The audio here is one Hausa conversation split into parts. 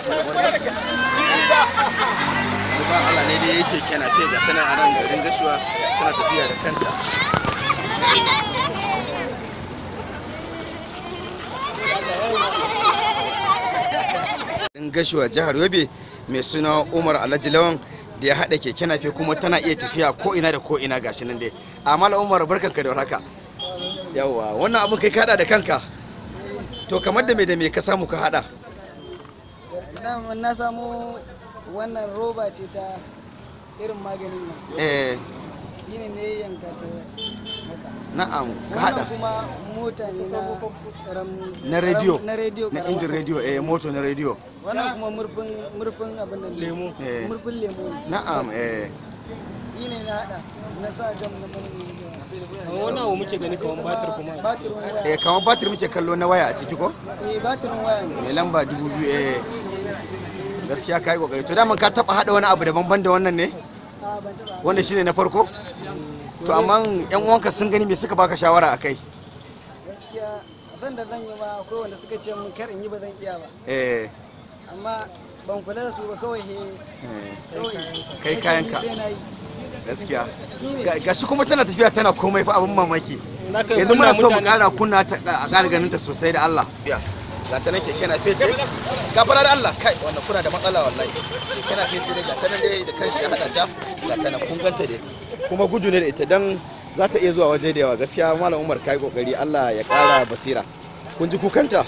ba Allah ne dai yake kenan sai ga tana a nan garin Gashuwa tana tafiya da kanta. Gashuwa jihar Yobe mai suna Umar Alhaji Lawan da ya haɗa keke nafe kuma tana iya tafiya ko ina da ko ina gashi nan dai. Amma Umar barkanka da haka. Yawa wannan abun kai ka hada da kanka. To kamar da me ka samu ka hada? Na samu wannan roba ce ta irin maganin nan. Yine ne yanka ta haka. Na'am, ka hada. Kuma mota ne na radio. Na radio. Na injin radio, moto na radio. Wannan kuma murfin abin nan lemo. Murfin lemo ne. Na'am, Yine na hada na sa jam na bani. Wannan abu muke gani kaman batir kuma. Batirin waya. Kaman batir muke kallo na waya a ciki ko? Batirin waya ne. Mai lamba 2000 gaskiya kai kokari. To daman ka taba hada wani abu daban da wannan ne? Ban taba. Wannan shine na farko? To amma yan uwanka sun gani me suka baka shawara akai? Gaskiya san da zan yi ba akwai wanda suka ce mun kar in yi ba zan iya ba. Amma ban kula da su ba kawai kai kayanka. Gaskiya gashi kuma tana tafiya tana komai fa abin mamaki. Yanzu muna so mu kara kunna ta a kara ganin ta sosai da Allah. Ga ta nan keke na fece gafara da Allah kai wannan kuna da matsala wallahi. Keke na fece ne ga ta nan dai da kanshi ya hada ta ga ta nan kun ganta dai kuma gudu ne da ita dan za ta iya zuwa waje da yawa gaskiya Malam Umar kai kokari Allah ya kara basira. Kun ji kukanta?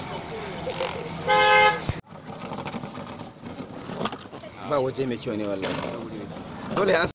Ba waje mai kyau ne wallahi. Dole